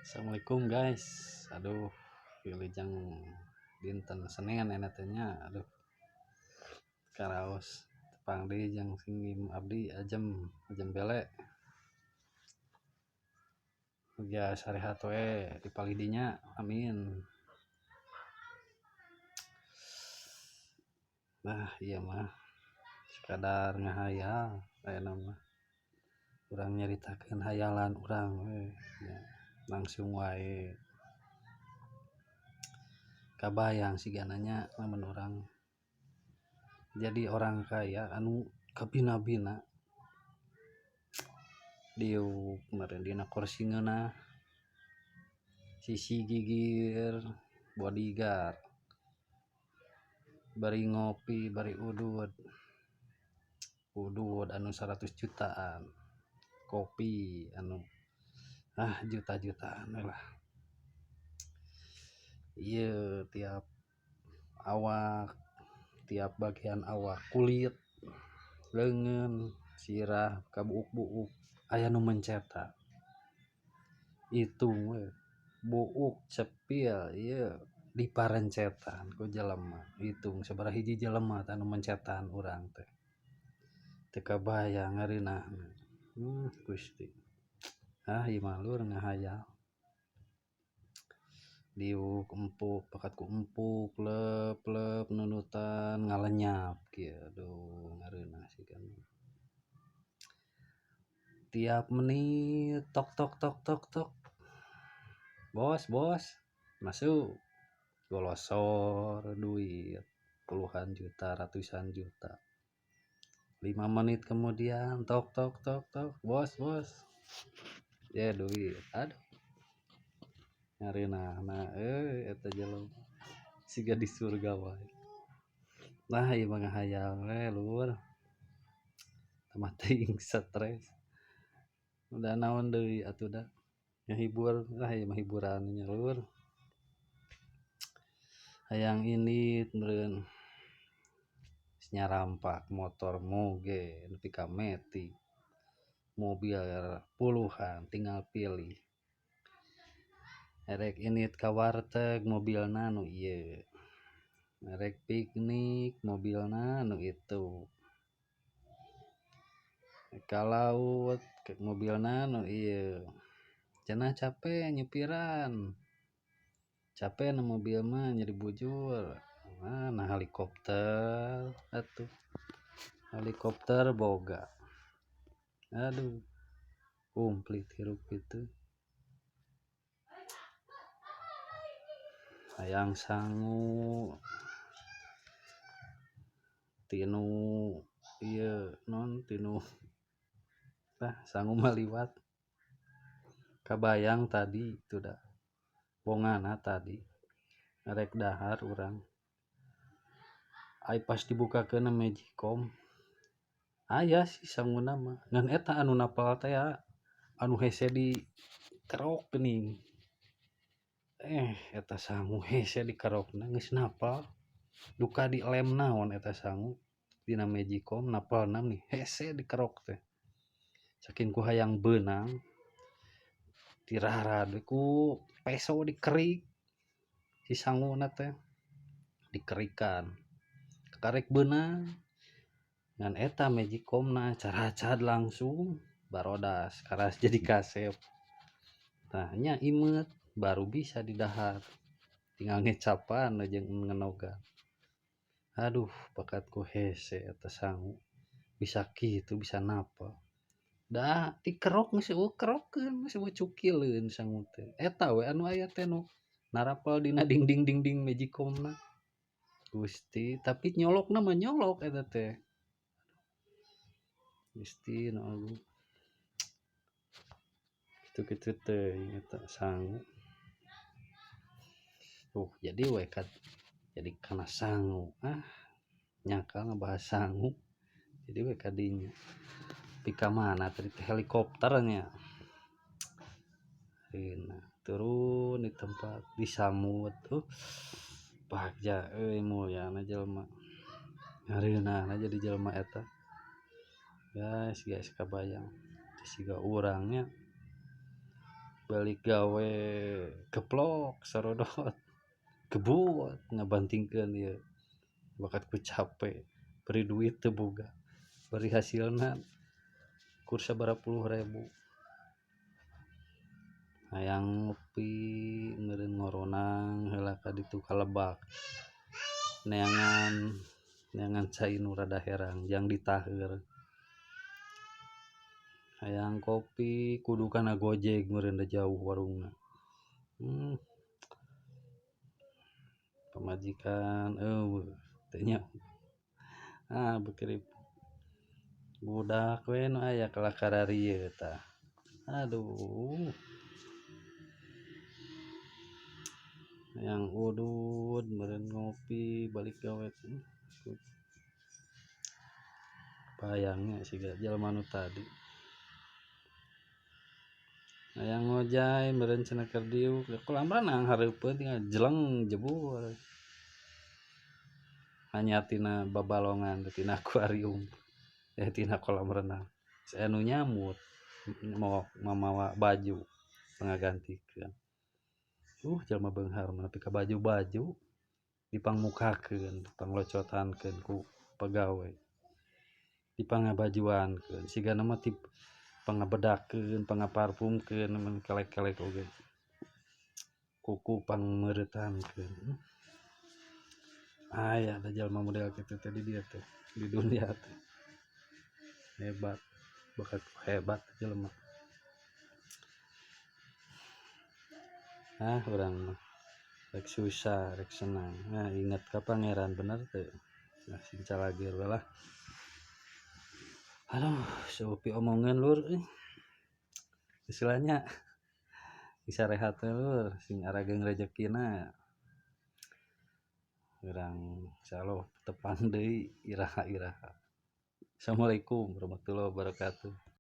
Assalamualaikum guys. Aduh, wilujeng dinten Senin enetnya. Aduh, karaos tepang deui jeung singim abdi ajem bele. Mugia sarehat we dipalidinya. Amin. Nah, iya mah sekadar ngahayal ayeuna mah. Urang nyaritakeun hayalan urang we. Ya, langsung wae. Kabayang sigananya lamun urang jadi orang kaya anu kabina-bina diuk kemarin dina kursingeuna sisi gigir bodyguard bari ngopi bari udud anu 100 jutaan kopi anu juta-jutaan lah. Iya tiap awak tiap bagian awak kulit leungeun sirah kabuuk-buuk aya nu mencetak itung we buuk cepil ieu diparencetan ku jelema hitung sabaraha hiji jelema anu mencetan urang teh kabayang ngareunana Gusti ieu mah lur ngahayal diuk empuk pakat ku empuk leup nunutan ngalenyap kieu aduh ngareuna sigan tiap menit tok bos masuk golosor duit puluhan juta ratusan juta 5 menit kemudian tok bos ya duit aduh ngareunana eta jelema siga di surga wae. Nah ieu mah ngahayal we lur tamah teuing stres udah naon deui atuh da ngahibur ieu mah hiburan nya lur hayang ini meureun nyarampak motor moge nepi ka metik mobil puluhan tinggal pilih erek init ka warteg mobilna nu ieu erek piknik mobilna nu itu ka laut mobilna nu ieu cenah capek nyupiran capek na mobil mah nyeri bujur nah helikopter atuh helikopter boga aduh kumplit hirup kitu hayang sangu tinu ieu non tinu sangu maliwat kabayang tadi itu da bongana tadi rek dahar urang ai pas dibukakeun magicom aya si sanguna mah ngan eta anu napal teh anu hese di kerok geuning eta sangu hese di kerokna geus napal duka di lem naon eta sangu dina magicom napalna nih hese di kerok teh saking ku hayang beunang tirarad ku peso dikerik si sanguna teh dikerikan karek beunang ngan eta magicomna caracad langsung barodas karas jadi kasep tah nya imet baru bisa didahar tinggal ngecapan jeung ngenogan aduh bakat ku hese eta sangu bisa kitu bisa napal da dikerok geus eueuh kerokeun geus eueuh cukileun sangu teh eta we anu aya teh nu narapal dina ding magicomna Gusti tapi nyolokna mah nyolok eta teh Gusti nu agung kitu teuing eta sangu jadi we jadi kana sangu nyangka ngabahas sangu jadi we kadinya tapi ka mana tadi helikopter nya turun di tempat disamut bagja euy mulyana jelema ngareunana jadi jelema eta guys kabayang siga urang nya balik gawe keplok sarodot kebut ngabantingkeun ieu bakat ku capek beri duit teu boga beri hasilna kur sabaraha puluh ribu hayang ngopi meureun ngoronang heula ka ditu ka Lebak neangan cai nu rada herang jang ditaheur hayang kopi kudu kana Gojek meureun da jauh warungna pamajikan eueuh teu nya beukeurip budak we nu aya kalakararieu tah aduh hayang udud meureun ngopi balik gawe bayangnya siga jalma nu tadi hayang ngojay meureun cenah keur diuk kolam renang hareupeun tinggal jeleng jebur hanya tina babalongan tina akuarium tina kolam renang anu nyamut mau mamawa baju pangagantikeun jalma beunghar nepi ka baju-baju dipangmukakeun dipanglocotankeun ku pagawe dipangabajuankeun sigana mah ti pangabedakeun pangaparfumkeun mun kelek-kelek oge kuku pangmeuretankeun aya da jalma model kitu teh di dieu teh di dunia teh hebat bakat hebat jelema urang mah rek susah rek senang inget ka pangeran bener teu sing calagir we lah aduh seupi omongeun lur istilahnya bisa rehat we lur sing arageung rezekina urang insyaallah tepan deui iraha-iraha. Assalamualaikum warahmatullahi wabarakatuh.